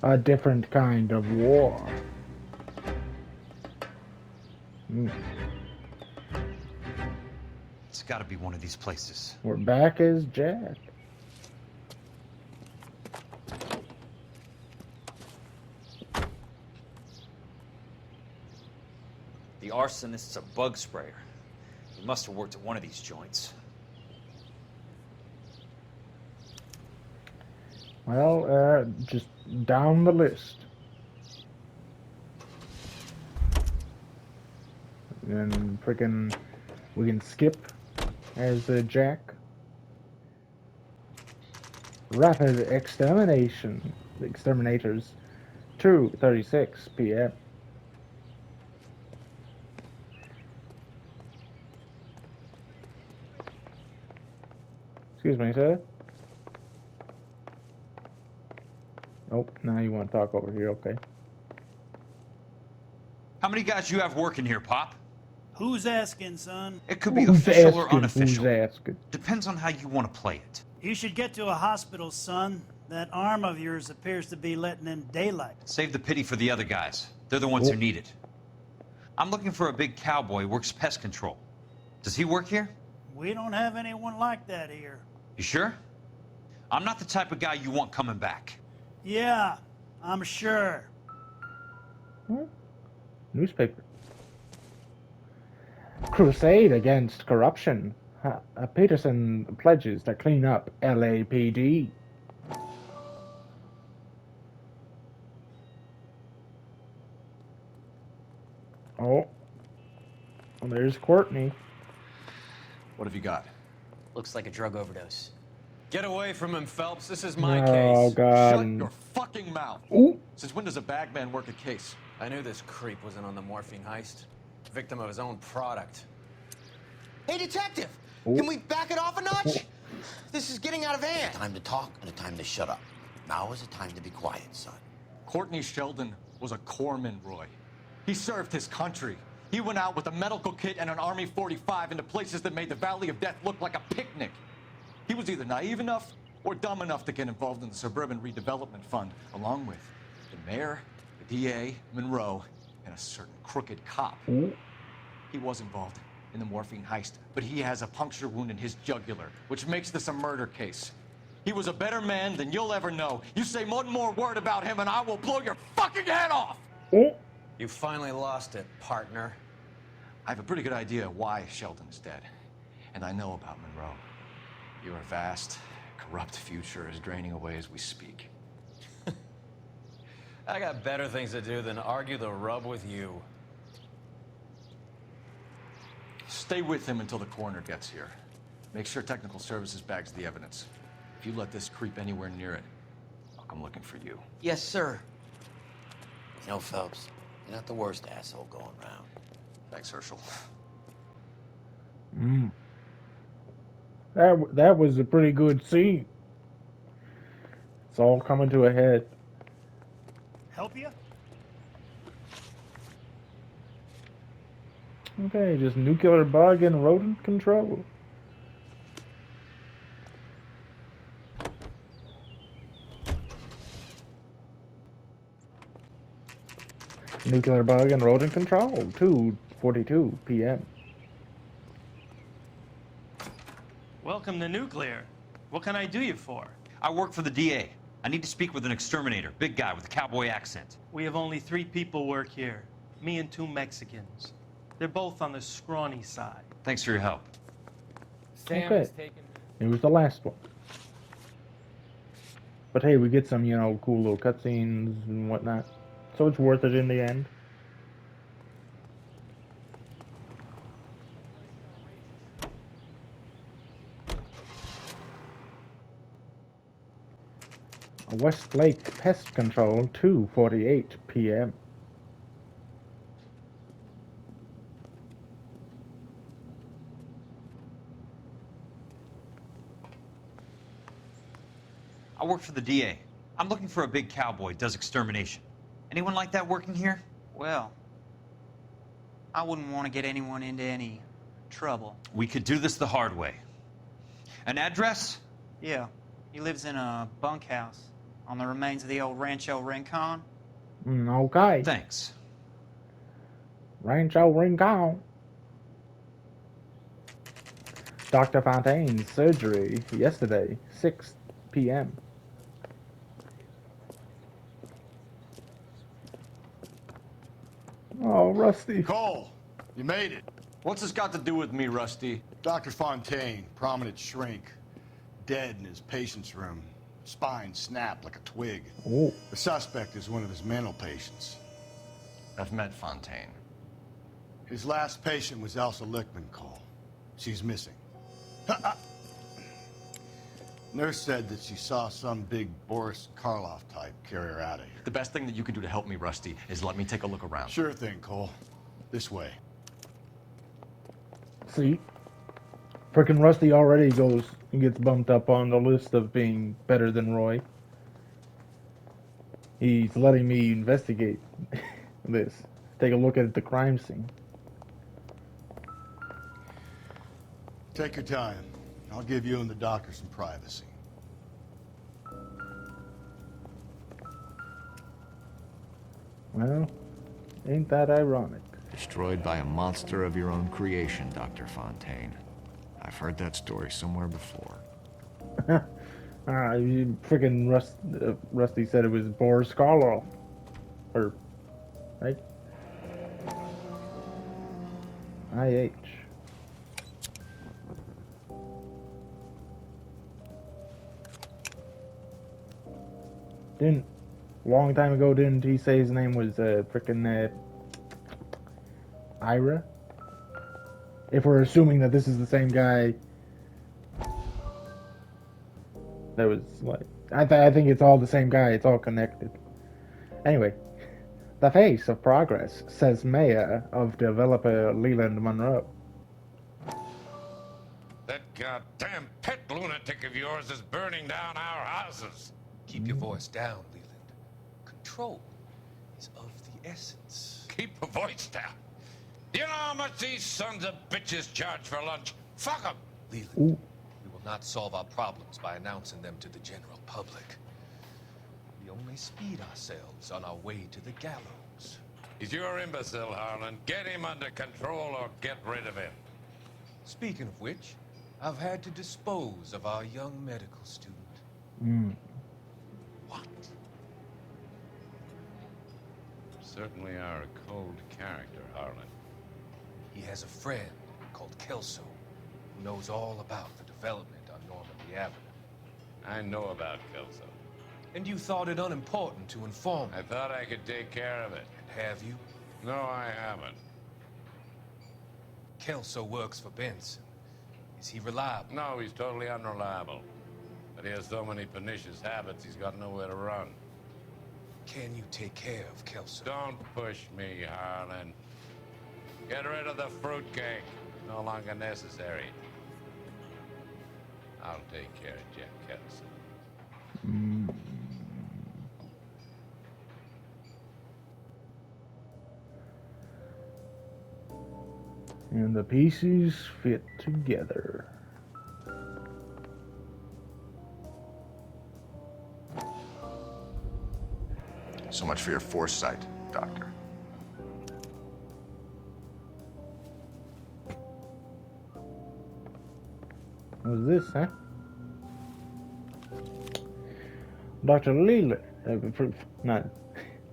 A different kind of war. Mm. It's gotta be one of these places. We're back as Jack. The arsonist's a bug sprayer. He must have worked at one of these joints. Well, just down the list. And freaking, we can skip as Jack. Rapid extermination. The exterminators. 2:36 p.m. Excuse me, sir. Oh, now you want to talk over here, okay. How many guys you have working here, Pop? Who's asking, son? It could be Who's official or asking? unofficial. Who's asking? Depends on how you want to play it. You should get to a hospital, son. That arm of yours appears to be letting in daylight. Save the pity for the other guys. They're the ones who need it. I'm looking for a big cowboy who works pest control. Does he work here? We don't have anyone like that here. You sure? I'm not the type of guy you want coming back. Yeah, I'm sure. Newspaper. Crusade against corruption. Peterson pledges to clean up LAPD. Oh. Well, there's Courtney. What have you got? Looks like a drug overdose. Get away from him, Phelps. This is my Oh, case. God. Shut your fucking mouth. Ooh. Since when does a bagman work a case? I knew this creep wasn't on the morphine heist. Victim of his own product. Hey, detective! Ooh. Can we back it off a notch? Ooh. This is getting out of hand. Time to talk and a time to shut up. Now is the time to be quiet, son. Courtney Sheldon was a corpsman, Roy. He served his country. He went out with a medical kit and an Army 45 into places that made the Valley of Death look like a picnic. He was either naive enough or dumb enough to get involved in the Suburban Redevelopment Fund, along with the mayor, the DA, Monroe, and a certain crooked cop. Ooh. He was involved in the morphine heist, but he has a puncture wound in his jugular, which makes this a murder case. He was a better man than you'll ever know. You say one more word about him and I will blow your fucking head off! Oh. You finally lost it, partner. I have a pretty good idea why Sheldon is dead. And I know about Monroe. Your vast, corrupt future is draining away as we speak. I got better things to do than argue the rub with you. Stay with him until the coroner gets here. Make sure technical services bags the evidence. If you let this creep anywhere near it, I'll come looking for you. Yes, sir. You know, Phelps, you're not the worst asshole going around. Thanks, Herschel. That was a pretty good scene. It's all coming to a head. Help you? Okay, just nuclear bug and rodent control. Nuclear bug and rodent control. 2:42 p.m. Welcome to Nuclear. What can I do you for? I work for the DA. I need to speak with an exterminator, big guy with a cowboy accent. We have only 3 people work here. Me and 2 Mexicans. They're both on the scrawny side. Thanks for your help. Sam Okay. has taken. It was the last one. But hey, we get some, cool little cutscenes and whatnot. So it's worth it in the end. Westlake Pest Control, 2:48 p.m. I work for the DA. I'm looking for a big cowboy who does extermination. Anyone like that working here? Well, I wouldn't want to get anyone into any trouble. We could do this the hard way. An address? Yeah, he lives in a bunkhouse on the remains of the old Rancho Rincon? Okay. Thanks. Rancho Rincon. Dr. Fontaine's surgery yesterday, 6 p.m. Oh, Rusty. Cole, you made it. What's this got to do with me, Rusty? Dr. Fontaine, prominent shrink, dead in his patient's room. Spine snapped like a twig. Oh. The suspect is one of his mental patients. I've met Fontaine. His last patient was Elsa Lickman, Cole. She's missing. Nurse said that she saw some big Boris Karloff type carry her out of here. The best thing that you can do to help me, Rusty, is let me take a look around. Sure thing, Cole. This way. See? Frickin' Rusty already gets bumped up on the list of being better than Roy. He's letting me investigate this. Take a look at the crime scene. Take your time. I'll give you and the doctor some privacy. Well, ain't that ironic? Destroyed by a monster of your own creation, Dr. Fontaine. I've heard that story somewhere before. Freaking Rusty said it was Boris Karloff. Or, right? IH. Long time ago, didn't he say his name was frickin' Ira? If we're assuming that this is the same guy that was like, I think it's all the same guy. It's all connected. Anyway, the face of progress, says mayor of developer Leland Monroe. That goddamn pet lunatic of yours is burning down our houses. Keep your voice down, Leland. Control is of the essence. Keep your voice down. Do you know how much these sons of bitches charge for lunch? Fuck them. Leland, Ooh. we will not solve our problems by announcing them to the general public. We only speed ourselves on our way to the gallows. He's your imbecile, Harlan. Get him under control or get rid of him. Speaking of which, I've had to dispose of our young medical student. What? You certainly are a cold character, Harlan. He has a friend called Kelso who knows all about the development on Normandy Avenue. I know about Kelso. And you thought it unimportant to inform me. I thought I could take care of it. And have you? No, I haven't. Kelso works for Benson. Is he reliable? No, he's totally unreliable. But he has so many pernicious habits, he's got nowhere to run. Can you take care of Kelso? Don't push me, Harlan. Get rid of the fruitcake. No longer necessary. I'll take care of Jack Kelso. And the pieces fit together. So much for your foresight, Doctor. What was this, huh? Dr. Leland, not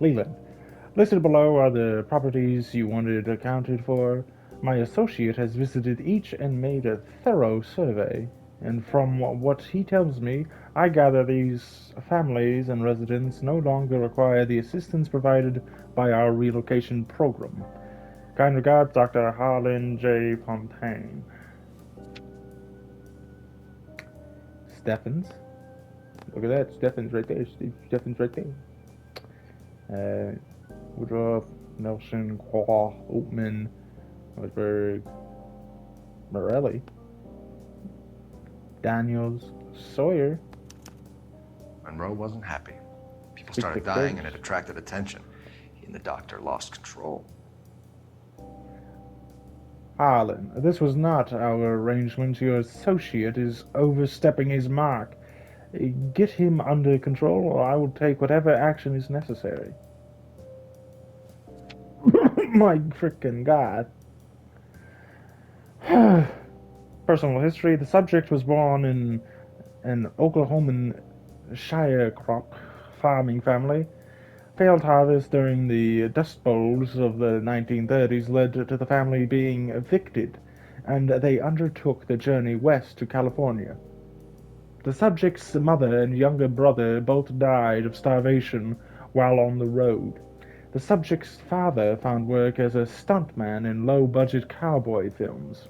Leland. Listed below are the properties you wanted accounted for. My associate has visited each and made a thorough survey, and from what he tells me, I gather these families and residents no longer require the assistance provided by our relocation program. Kind regards, Dr. Harlan J. Fontaine. Steffens. Look at that, Steffens right there. Steffens right there. Woodruff, Nelson, Quah, Oatman, Osberg, Morelli, Daniels, Sawyer. Monroe wasn't happy. People Big started thick dying birds. and it attracted attention. He and the doctor lost control. Harlan, this was not our arrangement. Your associate is overstepping his mark. Get him under control, or I will take whatever action is necessary. My frickin' god. Personal history. The subject was born in an Oklahoman sharecrop farming family. Failed harvest during the Dust Bowls of the 1930s led to the family being evicted, and they undertook the journey west to California. The subject's mother and younger brother both died of starvation while on the road. The subject's father found work as a stuntman in low-budget cowboy films.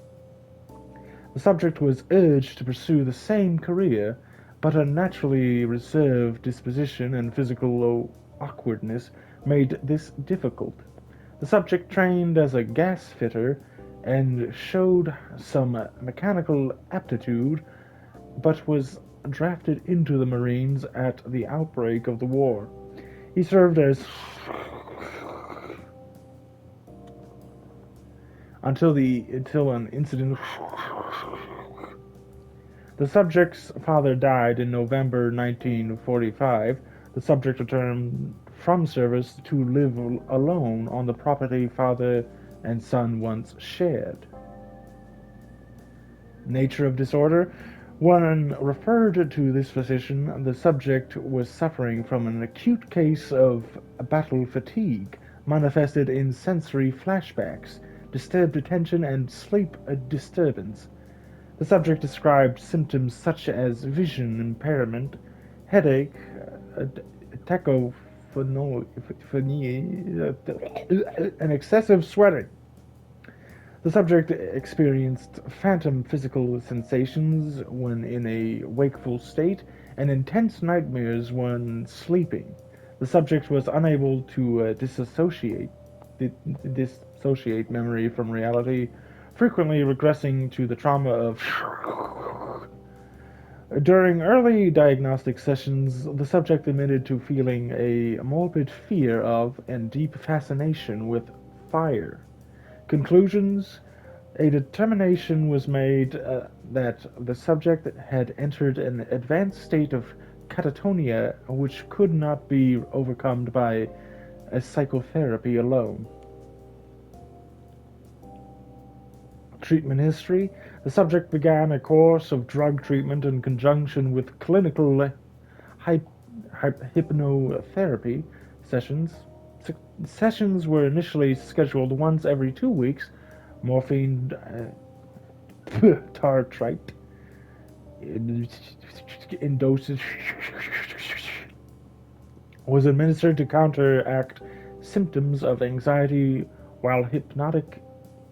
The subject was urged to pursue the same career, but a naturally reserved disposition and physical awkwardness made this difficult. The subject trained as a gas fitter and showed some mechanical aptitude, but was drafted into the Marines at the outbreak of the war. He served as until an incident. The subject's father died in November 1945. The subject returned from service to live alone on the property father and son once shared. Nature of disorder. When referred to this physician, the subject was suffering from an acute case of battle fatigue, manifested in sensory flashbacks, disturbed attention, and sleep disturbance. The subject described symptoms such as vision impairment, headache, tachypnea, and excessive sweating. The subject experienced phantom physical sensations when in a wakeful state and intense nightmares when sleeping. The subject was unable to dissociate memory from reality, frequently regressing to the trauma of. During early diagnostic sessions, the subject admitted to feeling a morbid fear of and deep fascination with fire. Conclusions. A determination was made that the subject had entered an advanced state of catatonia which could not be overcome by a psychotherapy alone. Treatment history. The subject began a course of drug treatment in conjunction with clinical hypnotherapy sessions. Sessions were initially scheduled once every 2 weeks. Morphine tartrate in doses was administered to counteract symptoms of anxiety, while hypnotic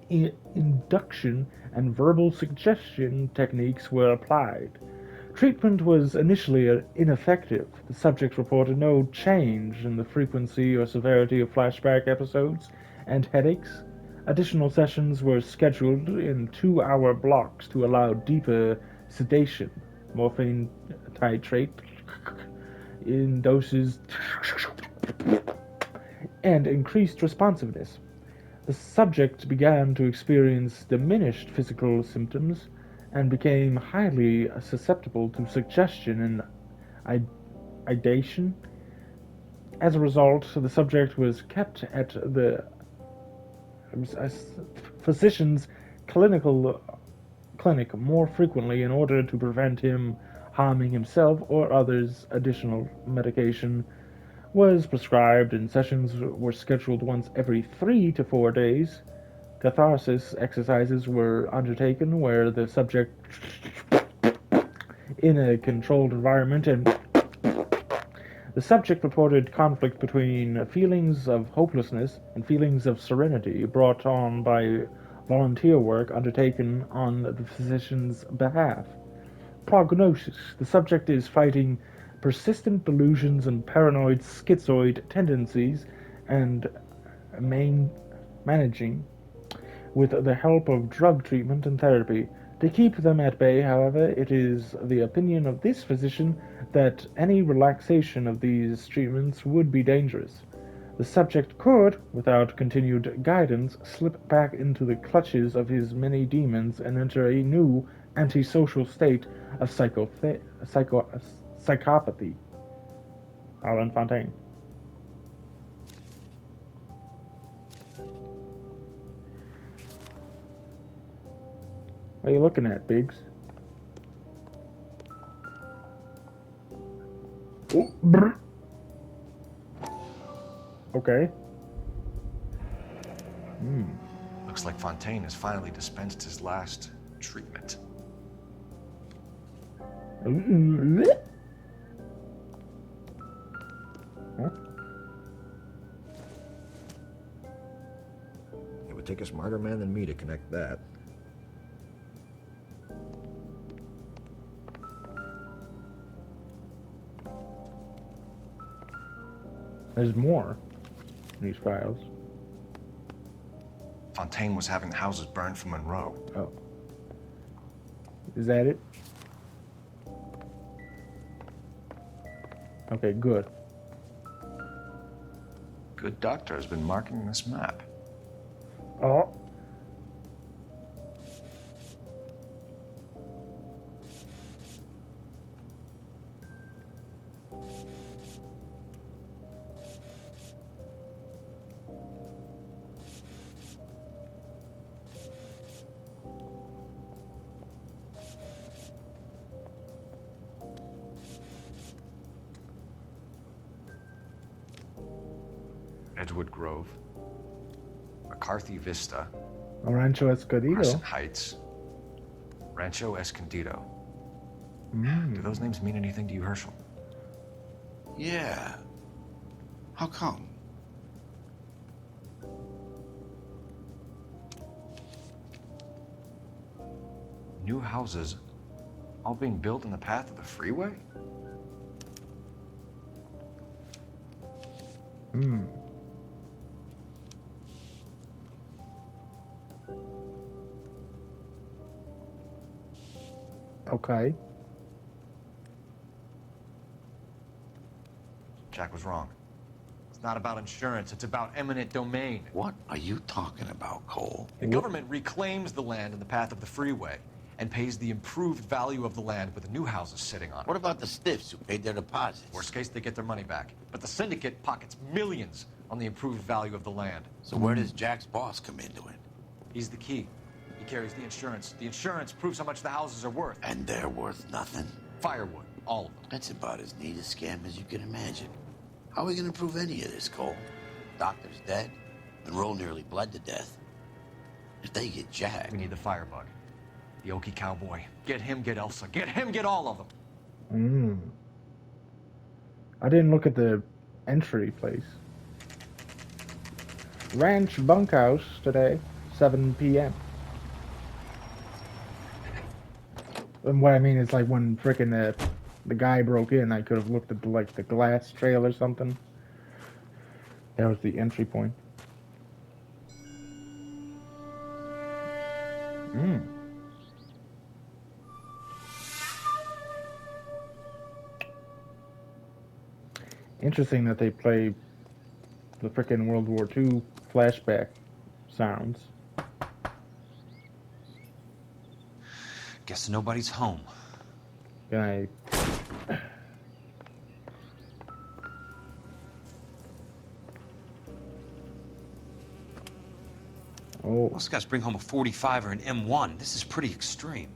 induction and verbal suggestion techniques were applied. Treatment was initially ineffective. The subject reported no change in the frequency or severity of flashback episodes and headaches. Additional sessions were scheduled in 2-hour blocks to allow deeper sedation, morphine titrate in doses, and increased responsiveness. The subject began to experience diminished physical symptoms and became highly susceptible to suggestion and ideation. As a result, the subject was kept at the physician's clinic more frequently in order to prevent him harming himself or others. Additional medication was prescribed and sessions were scheduled once every 3 to 4 days. Catharsis exercises were undertaken where the subject in a controlled environment, and the subject reported conflict between feelings of hopelessness and feelings of serenity brought on by volunteer work undertaken on the physician's behalf. Prognosis. The subject is fighting persistent delusions and paranoid schizoid tendencies and managing with the help of drug treatment and therapy. To keep them at bay, however, it is the opinion of this physician that any relaxation of these treatments would be dangerous. The subject could, without continued guidance, slip back into the clutches of his many demons and enter a new antisocial state of psychopathy. Alan Fontaine. What are you looking at, Biggs? Oh, brr. Okay. Looks like Fontaine has finally dispensed his last treatment. Huh? It would take a smarter man than me to connect that. There's more in these files. Fontaine was having houses burned for Monroe. Oh. Is that it? Okay, good. Good doctor has been marking this map. Oh. Edgewood Grove, McCarthy Vista, Rancho Escondido. Crescent Heights, Rancho Escondido. Do those names mean anything to you, Herschel? Yeah. How come? New houses all being built in the path of the freeway? Okay. Jack was wrong. It's not about insurance, it's about eminent domain. What are you talking about, Cole? The government reclaims the land in the path of the freeway and pays the improved value of the land with the new houses sitting on it. What about the stiffs who paid their deposits? Worst case, they get their money back. But the syndicate pockets millions on the improved value of the land. So where does Jack's boss come into it? He's the key. He carries the insurance. The insurance proves how much the houses are worth. And they're worth nothing? Firewood, all of them. That's about as neat a scam as you can imagine. How are we gonna prove any of this, Cole? Doctor's dead. Monroe nearly bled to death. If they get Jack... We need the firebug. The Okie cowboy. Get him, get Elsa. Get him, get all of them. I didn't look at the entry place. Ranch bunkhouse today, 7 p.m. And what I mean is, like, when frickin' the guy broke in, I could have looked at the glass trail or something. That was the entry point. Interesting that they play the frickin' World War II flashback sounds. Guess nobody's home. Can I... Oh. Most guys bring home a 45 or an M1. This is pretty extreme.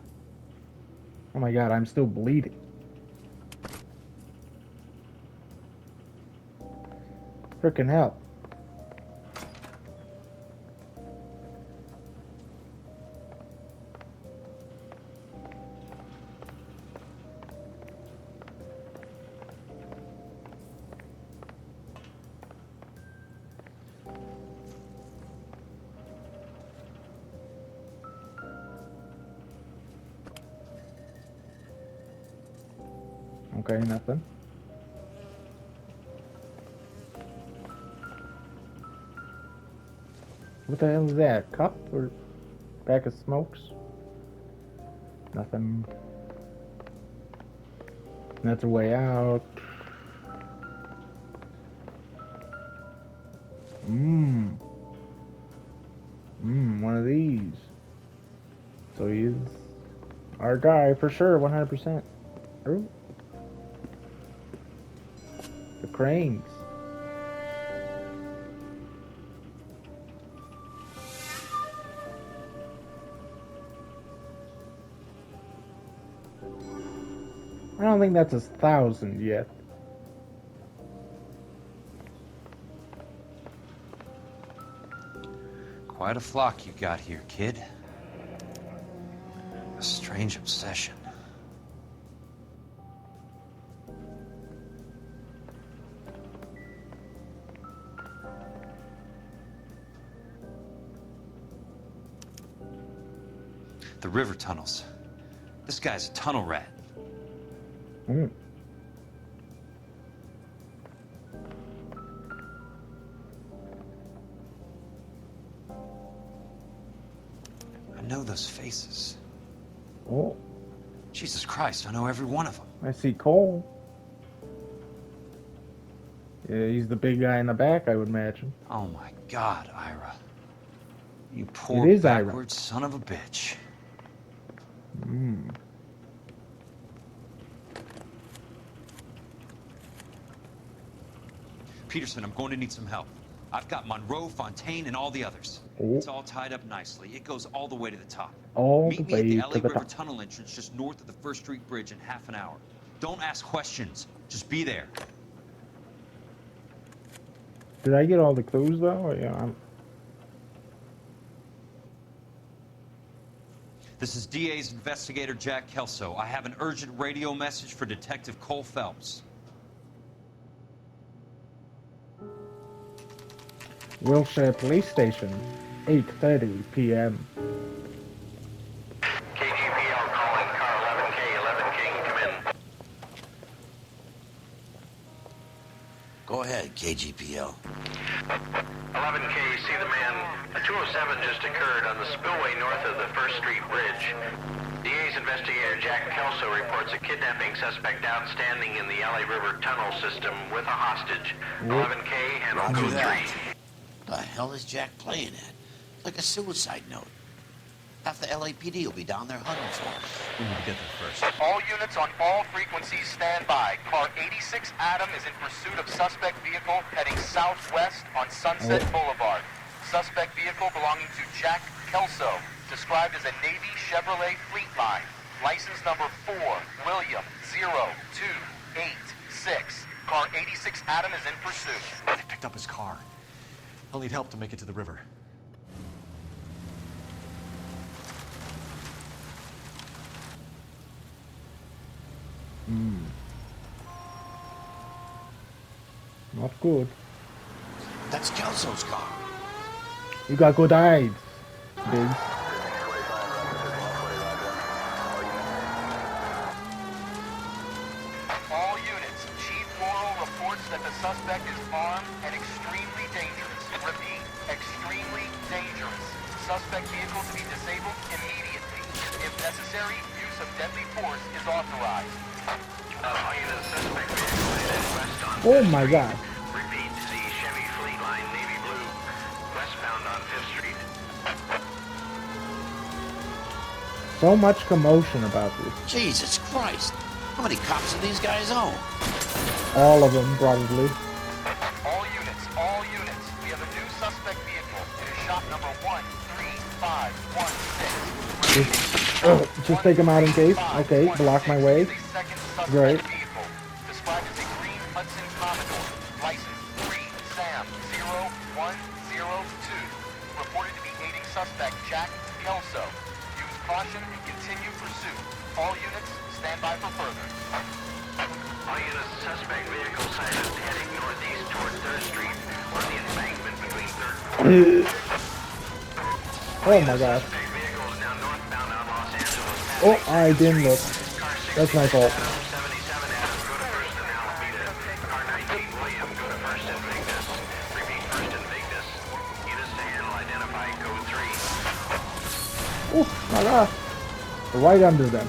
Oh my god, I'm still bleeding. Frickin' hell. Okay, nothing. What the hell is that? Cup or pack of smokes? Nothing. That's a way out. One of these. So he's our guy for sure, 100%. Ooh. cranes. I don't think that's 1,000 yet. Quite a flock you got here, kid. A strange obsession. The river tunnels. This guy's a tunnel rat. Mm. I know those faces. Oh, Jesus Christ, I know every one of them. I see Cole. Yeah, he's the big guy in the back, I would imagine. Oh my God, Ira. You poor It is Ira. backward son of a bitch. Mm. Peterson, I'm going to need some help. I've got Monroe, Fontaine, and all the others. Oh. It's all tied up nicely. It goes all the way to the top. All Meet the me at the way LA to the River top. Tunnel entrance just north of the First Street Bridge in half an hour. Don't ask questions. Just be there. Did I get all the clues though? Or, yeah, This is DA's investigator Jack Kelso. I have an urgent radio message for Detective Cole Phelps. Wilshire Police Station, 8:30 p.m. KGPL calling car 11K, 11K, come in. Go ahead, KGPL. 11K, see the man. A 207 just occurred on the spillway north of the First Street Bridge. DA's investigator Jack Kelso reports a kidnapping suspect outstanding in the LA River tunnel system with a hostage. 11K, handle Roger code that. 3. The hell is Jack playing at? Like a suicide note. Half the LAPD will be down there hunting for him. We need to get there first. All units on all frequencies stand by. Car 86 Adam is in pursuit of suspect vehicle heading southwest on Sunset Boulevard. Suspect vehicle belonging to Jack Kelso, described as a Navy Chevrolet Fleetline. License number 4, William 0286. Car 86 Adam is in pursuit. They picked up his car. I'll need help to make it to the river. Not good. That's Kelso's car. You got good eyes, Biggs. All units, Chief Morrow reports that the suspect is armed and extremely dangerous. Repeat, extremely dangerous. Suspect vehicle to be disabled immediately. If necessary, use of deadly force is authorized. All units, suspect vehicle headed west on Oh my God. Repeat, see Chevy Fleetline navy blue, westbound on 5th Street. So much commotion about this. Jesus Christ. How many cops do these guys own? All of them, probably. All units, we have a new suspect vehicle. It is shop number 13516. Just take them out in case. Okay, block my way. Great. Vehicle, described as a green Hudson Commodore, license 3 Sam 0102, reported to be aiding suspect Jack Kelso. Use caution and continue pursuit. All units, stand by for further. All units, suspect vehicle sighted heading northeast toward 3rd Street on the embankment between 3rd and 4th. Oh my gosh. Suspect vehicle is now northbound on Los Angeles. Oh, I didn't look. That's my fault. 77 Adams, go to 1st and Alameda. Car 19 William, go to 1st and Vignes. Repeat, 1st and Vignes. Units to handle, identify code 3. Oh my gosh. Right under them.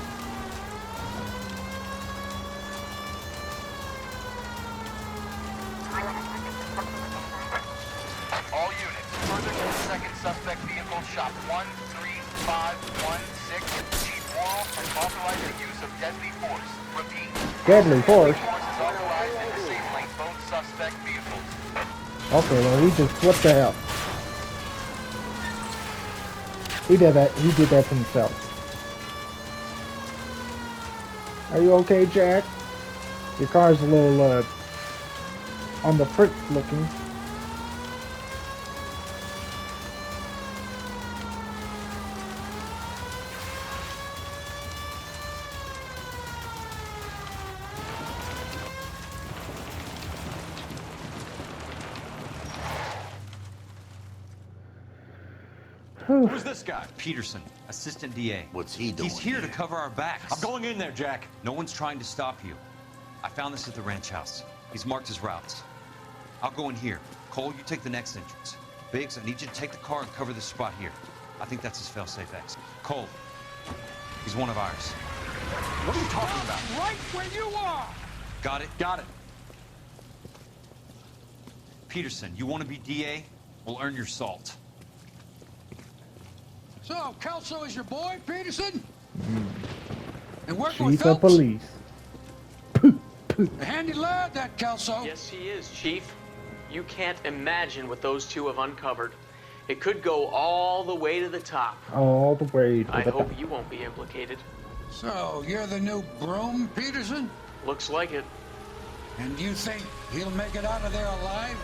All units, further to the second suspect vehicle, shop 13516. Chief Morrow has authorized the use of deadly force. Repeat. Deadly force? Force is authorized in disabling both suspects. Okay, well, he just, what the hell? He did that to himself. Are you okay, Jack? Your car's a little, on the fritz looking. Who's this guy? Peterson, assistant DA. What's he doing? He's here to cover our backs. I'm going in there, Jack. No one's trying to stop you. I found this at the ranch house. He's marked his routes. I'll go in here. Cole, you take the next entrance. Biggs, I need you to take the car and cover this spot here. I think that's his fail-safe exit. Cole, he's one of ours. What are you talking about? Right where you are! Got it? Got it. Peterson, you want to be DA? We'll earn your salt. So, Kelso is your boy, Peterson? And working with Chief of Phelps? police. A handy lad, that Kelso. Yes, he is, Chief. You can't imagine what those two have uncovered. It could go all the way to the top. All the way to I the hope top. you won't be implicated. So, you're the new broom, Peterson? Looks like it. And you think he'll make it out of there alive?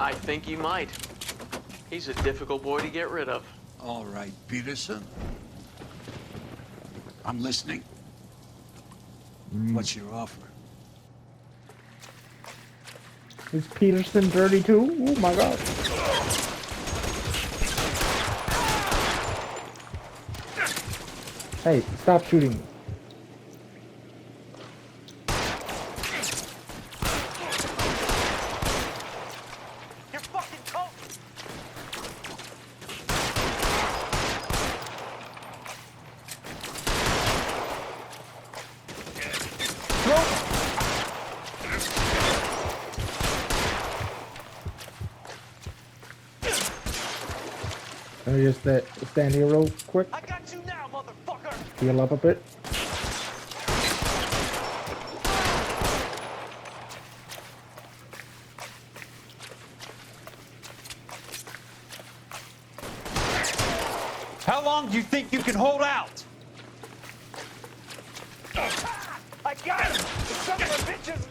I think he might. He's a difficult boy to get rid of. All right, Peterson. I'm listening. What's your offer? Is Peterson dirty too? Oh my god. Hey, stop shooting me. You're fucking cold. Let me just stand here real quick. I got you now, motherfucker. Heal up a bit. How long do you think you can hold out? I got him. The son of a bitches.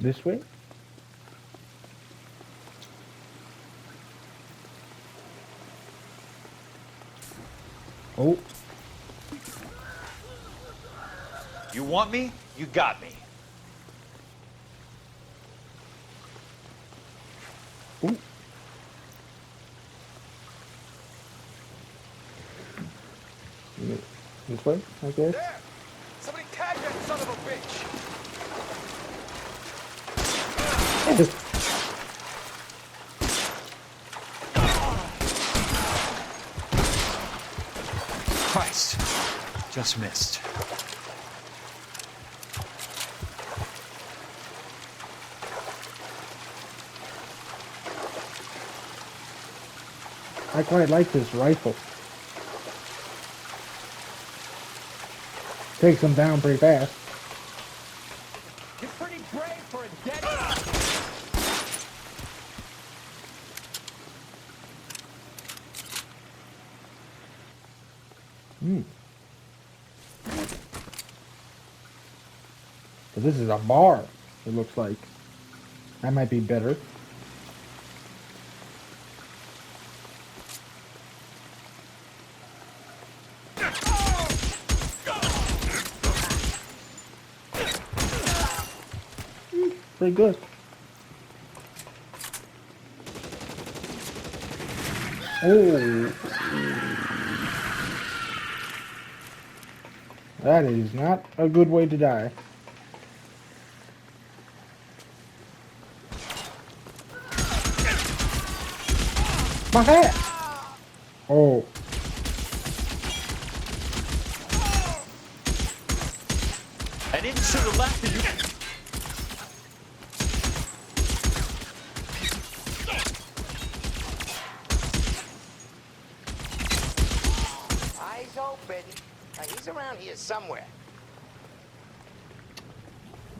This way? Oh. You want me? You got me. Ooh. This way, I guess. There! Somebody tag that son of a bitch! Christ. Just missed. I quite like this rifle. Takes them down pretty fast. You're pretty brave for a dead... So this is a bar, it looks like. That might be better. Pretty good. Oh. That is not a good way to die. My hat! Oh. I didn't shoot a left and you... He's around here somewhere.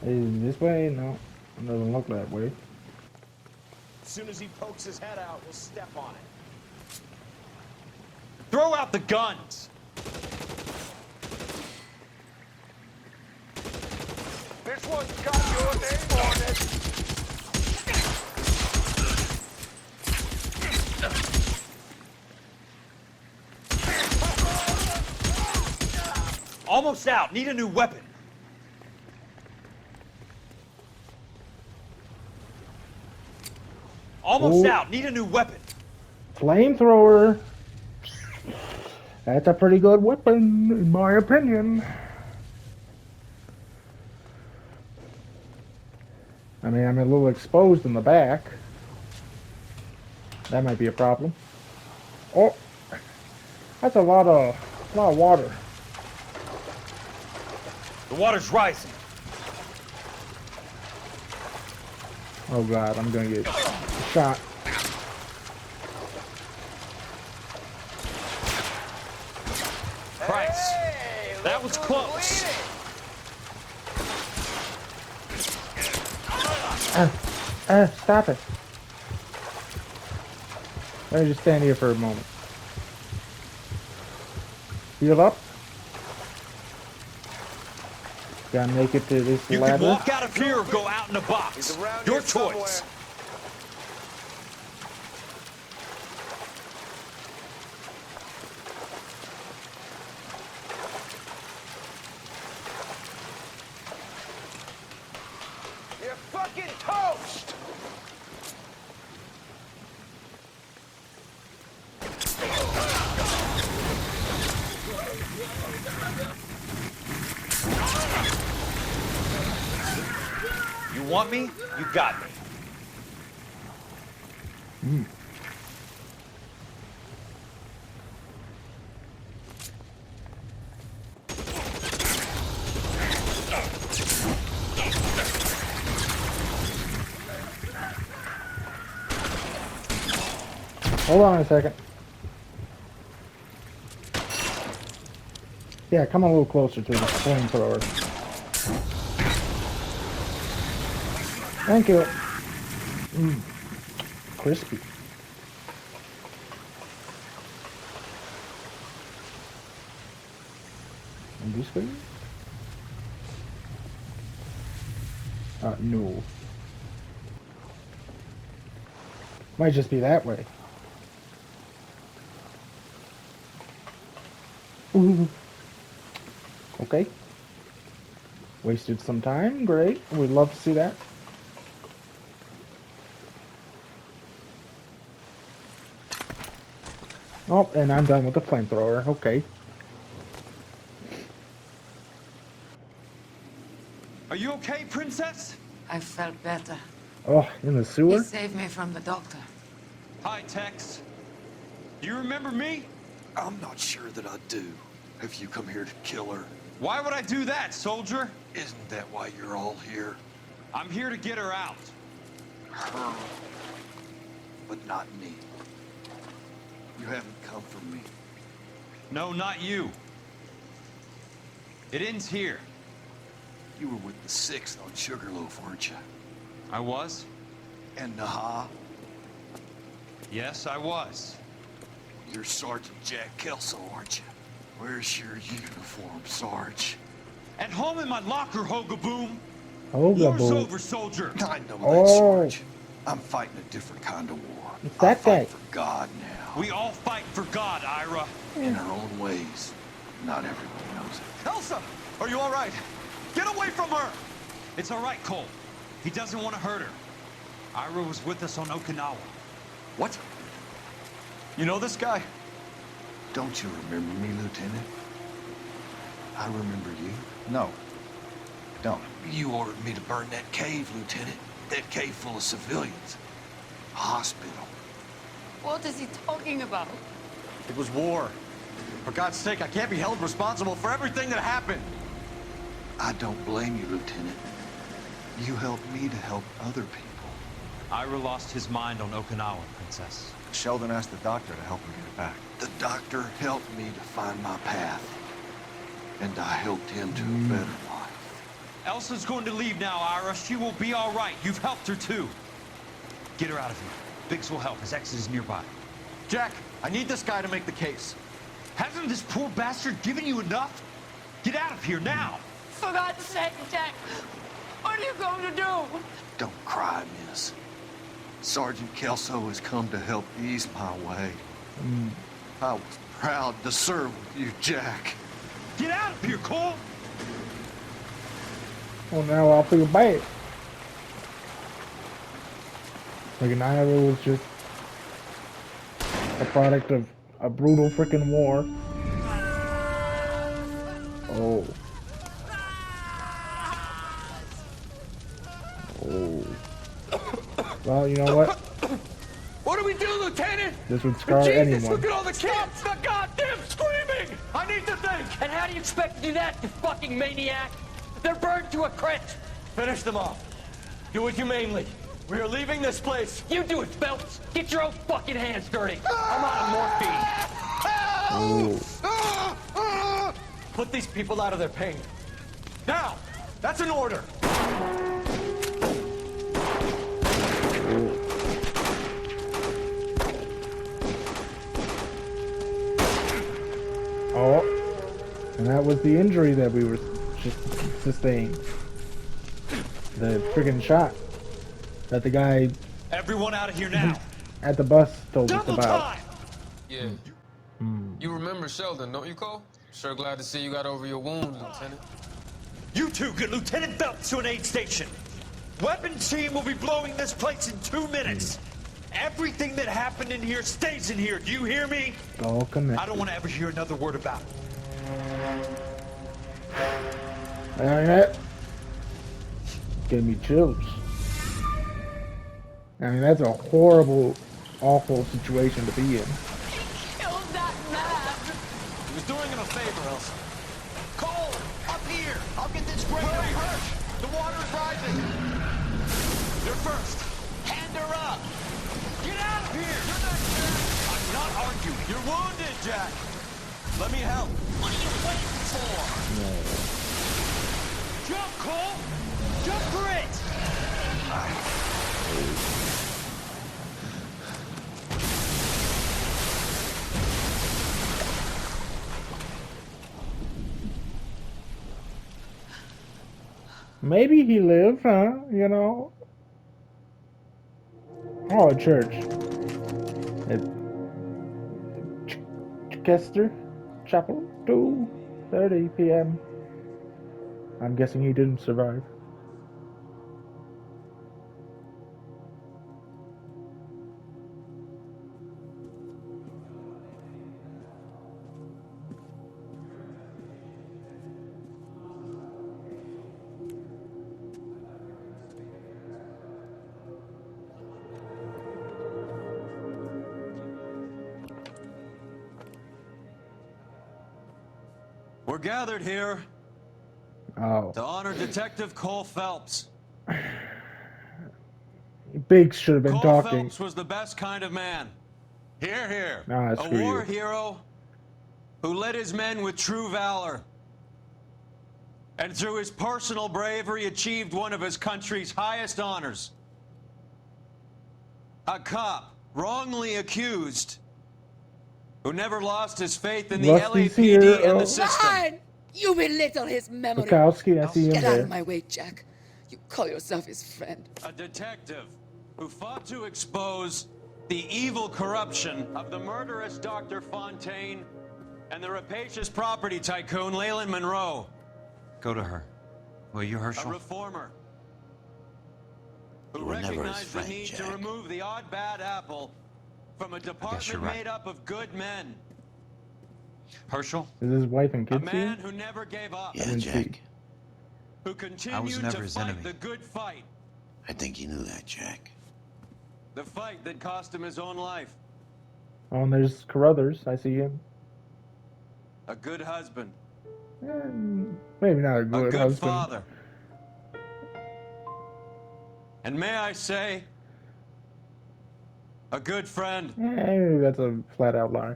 Is this way? No, it doesn't look that way. As soon as he pokes his head out, we'll step on it. Throw out the guns! This one's got your name on it. Almost out. Need a new weapon. Almost Ooh. out. Need a new weapon. Flamethrower. That's a pretty good weapon, in my opinion. I mean, I'm a little exposed in the back. That might be a problem. Oh, that's a lot of water. The water's rising. Oh God, I'm gonna get shot. Price. That was close. Stop it. Let me just stand here for a moment. Heal up. Gotta make it to this You ladder. can walk out of here or go out in a box. Your choice. You're fucking toast! You want me? You got me. Hold on a second. Yeah, come a little closer to the flamethrower. Thank you. Crispy. And this way? No. Might just be that way. Ooh. Okay. Wasted some time. Great. We'd love to see that. Oh, and I'm done with the flamethrower. Okay. Are you okay, Princess? I felt better. Oh, in the He sewer? saved me from the doctor. Hi, Tex. Do you remember me? I'm not sure that I do. Have you come here to kill her? Why would I do that, soldier? Isn't that why you're all here? I'm here to get her out. Her. But not me. You haven't come for me. No, not you. It ends here. You were with the 6th on Sugarloaf, weren't you? I was? And Naha? Yes, I was. You're Sergeant Jack Kelso, aren't you? Where's your uniform, Sarge? At home in my locker, Hogaboom. Hogaboom. War's over, soldier. I know that, Sarge. I'm fighting a different kind of war. It's that guy. For God now. We all fight for God, Ira. In our own ways. Not everyone knows it. Elsa, are you all right? Get away from her! It's all right, Cole. He doesn't want to hurt her. Ira was with us on Okinawa. What? You know this guy? Don't you remember me, Lieutenant? I remember you. No. I don't. You ordered me to burn that cave, Lieutenant. That cave full of civilians. A hospital. What is he talking about? It was war. For God's sake, I can't be held responsible for everything that happened. I don't blame you, Lieutenant. You helped me to help other people. Ira lost his mind on Okinawa, Princess. Sheldon asked the doctor to help him get it back. The doctor helped me to find my path. And I helped him to a better life. Elsa's going to leave now, Ira. She will be all right. You've helped her, too. Get her out of here. Biggs will help. His exit is nearby. Jack, I need this guy to make the case. Hasn't this poor bastard given you enough? Get out of here now! For God's sake, Jack, what are you going to do? Don't cry, miss. Sergeant Kelso has come to help ease my way. I was proud to serve with you, Jack. Get out of here, Cole! Well, now I'll feel bad. Like an Ira was just a product of a brutal freaking war. Oh. Oh. Well, you know what? What do we do, Lieutenant? This would scar Jesus, anyone. look at all the kids! The goddamn screaming! I need to think! And how do you expect to do that, you fucking maniac? They're burned to a crisp. Finish them off. Do it humanely. We are leaving this place. You do it, Phelps. Get your own fucking hands dirty. I'm out of morphine. Oh. Put these people out of their pain. Now! That's an order! Oh. And that was the injury that we were just sustained. The friggin' shot that the guy Everyone out of here now! at the bus told us Double about. time! Yeah. You remember Sheldon, don't you, Cole? Sure glad to see you got over your wounds, Lieutenant. You two get Lieutenant Phelps to an aid station. Weapons team will be blowing this place in 2 minutes. Everything that happened in here stays in here. Do you hear me? All connected. I don't want to ever hear another word about it. That gave me chills. I mean, that's a horrible, awful situation to be in. Killed that man. He was doing him a favor, Elsa. Cole, up here. I'll get this grader. Where are you hurt? The water's rising. You're first. Hand her up. Get out of here! You're not Jack. I'm not arguing. You're wounded, Jack. Let me help. What are you waiting for? Jump, Cole! Jump for it! Maybe he lived, huh? You know? Oh, a church. At Chester Chapel, 2:30 p.m. I'm guessing he didn't survive. We're gathered here Oh. to honor Detective Cole Phelps. Biggs should have been Cole talking. Phelps was the best kind of man. Hear, hear. Nah, A screw war you. hero who led his men with true valor. And through his personal bravery achieved one of his country's highest honors. A cop wrongly accused who never lost his faith in the Rusty's LAPD here, and oh. the system. Fine. You belittle his memory. Bukowski, I see him Get out there. of my way, Jack. You call yourself his friend. A detective who fought to expose the evil corruption of the murderous Dr. Fontaine and the rapacious property tycoon Leyland Monroe. Go to her. Will you, Herschel? A reformer who You were never his recognized friend, the need Jack. to remove the odd bad apple from a department right. made up of good men. Herschel? Is his wife and A kids here? man who never gave up. Yeah, didn't Jack. see. Who I was continued never to his fight enemy. the good fight. I think you knew that, Jack. The fight that cost him his own life. Oh, and there's Carruthers. I see him. A good husband. Maybe not a A good good husband. father. And may I say, a good friend. Maybe that's a flat out lie.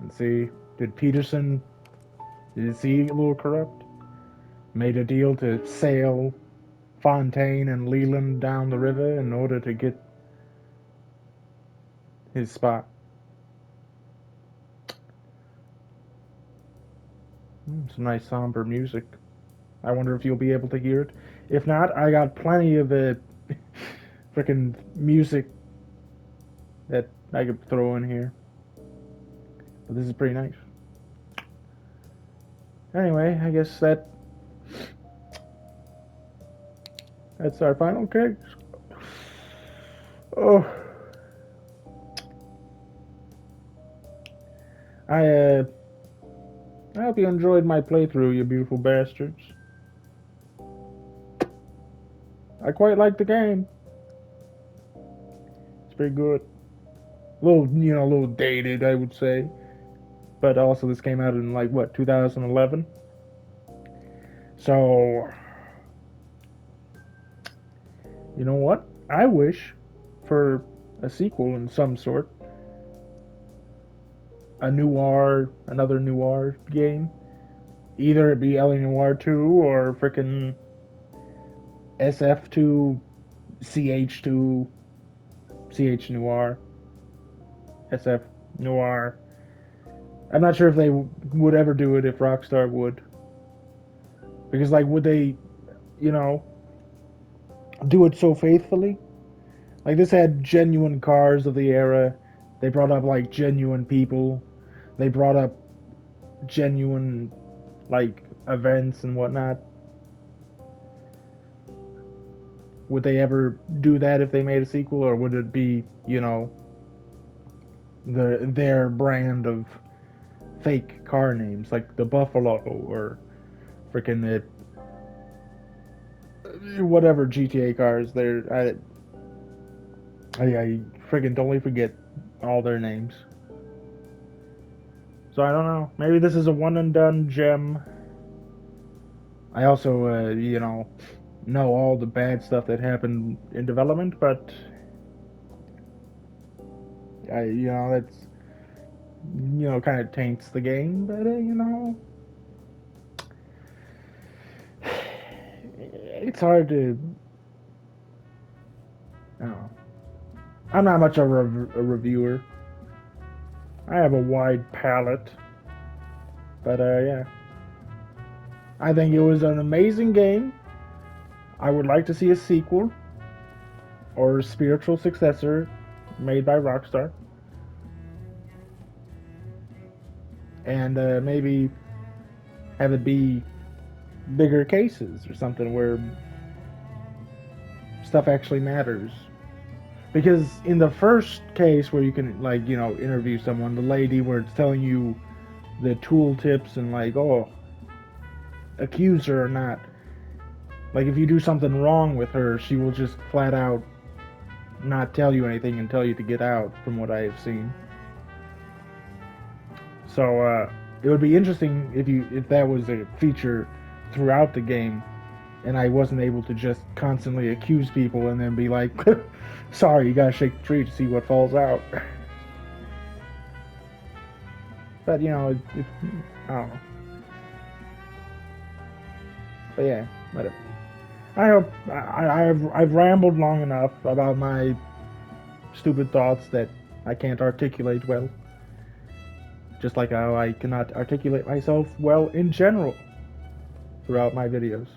Let's see. Did Peterson, is he a little corrupt? Made a deal to sail Fontaine and Leland down the river in order to get his spot. Some nice somber music. I wonder if you'll be able to hear it. If not, I got plenty of freaking music that I could throw in here. But this is pretty nice. Anyway, I guess that's our final case. Oh, I hope you enjoyed my playthrough, you beautiful bastards. I quite like the game. It's pretty good. A little dated, I would say. But also, this came out in, like, what, 2011? So, you know what? I wish for a sequel in some sort. Another Noire game. Either it be LA Noire 2 or frickin' SF2, CH2, CH Noir, SF Noir. I'm not sure if they would ever do it, if Rockstar would. Because, like, would they, do it so faithfully? Like, this had genuine cars of the era. They brought up, like, genuine people. They brought up genuine, like, events and whatnot. Would they ever do that if they made a sequel, or would it be, their brand of fake car names, like the Buffalo or freaking whatever GTA cars? I freaking totally forget all their names. So I don't know. Maybe this is a one and done gem. I also, know all the bad stuff that happened in development, but that's, kind of taints the game, but, it's hard to, I don't know. I'm not much of a reviewer. I have a wide palette, but, yeah. I think it was an amazing game. I would like to see a sequel or a spiritual successor made by Rockstar. And maybe have it be bigger cases or something where stuff actually matters. Because in the first case where you can, like, interview someone, the lady where it's telling you the tool tips and, like, accuse her or not. Like, if you do something wrong with her, she will just flat out not tell you anything and tell you to get out, from what I have seen. So, it would be interesting if that was a feature throughout the game, and I wasn't able to just constantly accuse people and then be like, sorry, you gotta shake the tree to see what falls out. But, I don't know. But yeah, whatever. I hope I've rambled long enough about my stupid thoughts that I can't articulate well. Just like how I cannot articulate myself well in general throughout my videos.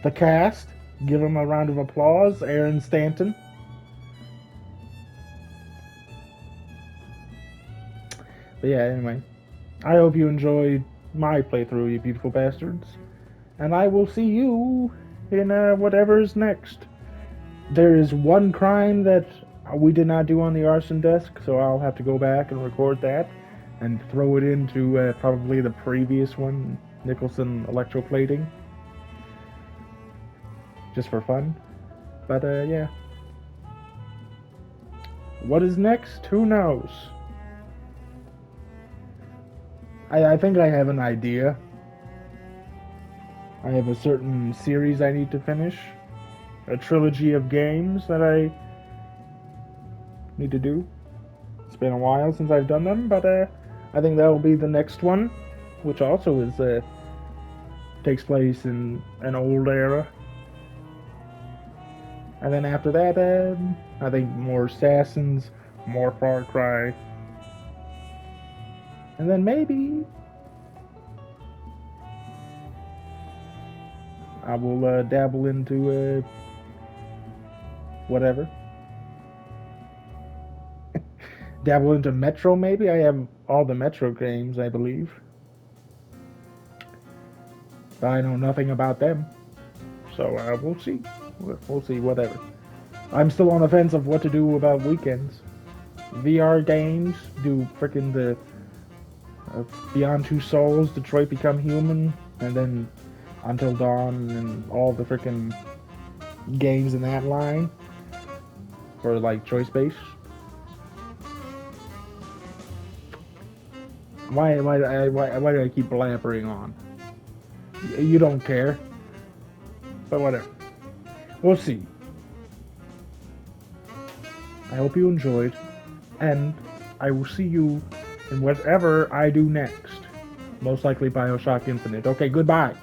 The cast, give them a round of applause. Aaron Stanton. But yeah, anyway. I hope you enjoyed my playthrough, you beautiful bastards. And I will see you in whatever's next. There is one crime that we did not do on the arson desk, so I'll have to go back and record that and throw it into probably the previous one, Nicholson electroplating. Just for fun. But yeah. What is next? Who knows? I think I have an idea. I have a certain series I need to finish. A trilogy of games that I need to do. It's been a while since I've done them, but I think that will be the next one, which also is takes place in an old era. And then after that, I think more Assassins, more Far Cry, and then maybe I will dabble into whatever. Dabble into Metro, maybe? I have all the Metro games, I believe. But I know nothing about them. So we'll see. We'll see, whatever. I'm still on the fence of what to do about weekends. VR games, do frickin' the Beyond Two Souls, Detroit Become Human, and then Until Dawn, and all the frickin' games in that line for like choice based. Why do I keep blabbering on? You don't care, but whatever. We'll see. I hope you enjoyed, and I will see you in whatever I do next. Most likely Bioshock Infinite. Okay, goodbye.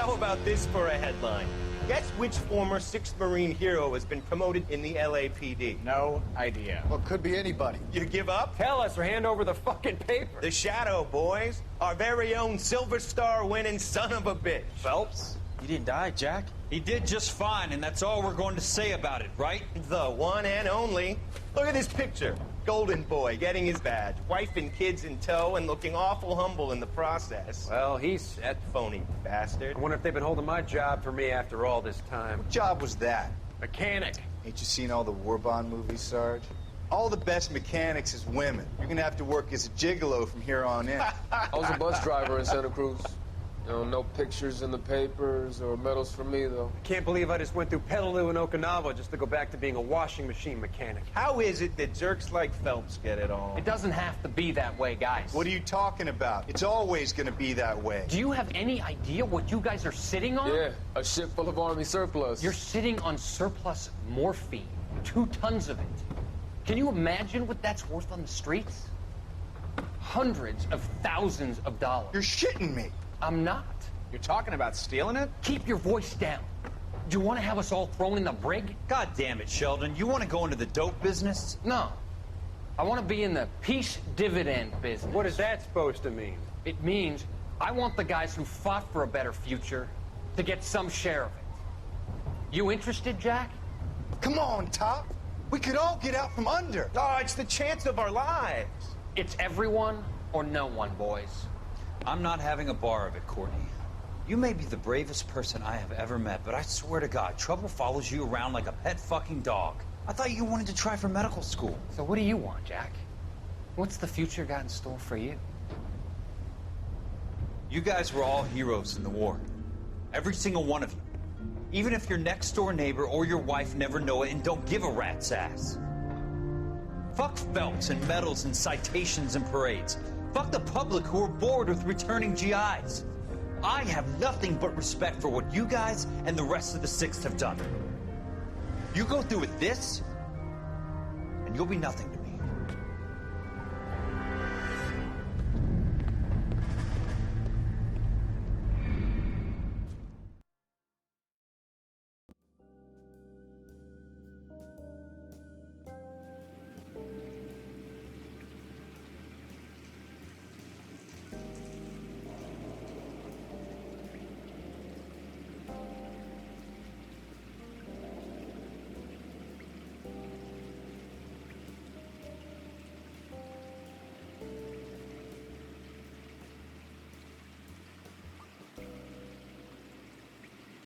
How about this for a headline? Guess which former 6th Marine hero has been promoted in the LAPD? No idea. Well, it could be anybody. You give up? Tell us or hand over the fucking paper. The Shadow, boys. Our very own Silver Star winning son of a bitch. Phelps, you didn't die, Jack. He did just fine, and that's all we're going to say about it, right? The one and only. Look at this picture. Golden boy getting his badge, wife and kids in tow, and looking awful humble in the process. Well, he's set. Phony bastard. I wonder if they've been holding my job for me after all this time. What job was that? Mechanic. Ain't you seen all the war bond movies, Sarge? All the best mechanics is women. You're gonna have to work as a gigolo from here on in. I was a bus driver in Santa Cruz. You know, no pictures in the papers or medals for me, though. I can't believe I just went through Petaloo and Okinawa just to go back to being a washing machine mechanic. How is it that jerks like Phelps get it all? It doesn't have to be that way, guys. What are you talking about? It's always gonna be that way. Do you have any idea what you guys are sitting on? Yeah, a ship full of Army surplus. You're sitting on surplus morphine. 2 tons of it. Can you imagine what that's worth on the streets? Hundreds of thousands of dollars. You're shitting me. I'm not. You're talking about stealing it? Keep your voice down. Do you want to have us all thrown in the brig? God damn it, Sheldon. You want to go into the dope business? No. I want to be in the peace dividend business. What is that supposed to mean? It means I want the guys who fought for a better future to get some share of it. You interested, Jack? Come on, Top. We could all get out from under. Oh, it's the chance of our lives. It's everyone or no one, boys. I'm not having a bar of it, Courtney. You may be the bravest person I have ever met, but I swear to God, trouble follows you around like a pet fucking dog. I thought you wanted to try for medical school. So what do you want, Jack? What's the future got in store for you? You guys were all heroes in the war. Every single one of you. Even if your next door neighbor or your wife never know it and don't give a rat's ass. Fuck Phelps and medals and citations and parades. Fuck the public who are bored with returning GIs. I have nothing but respect for what you guys and the rest of the 6th have done. You go through with this, and you'll be nothing to me.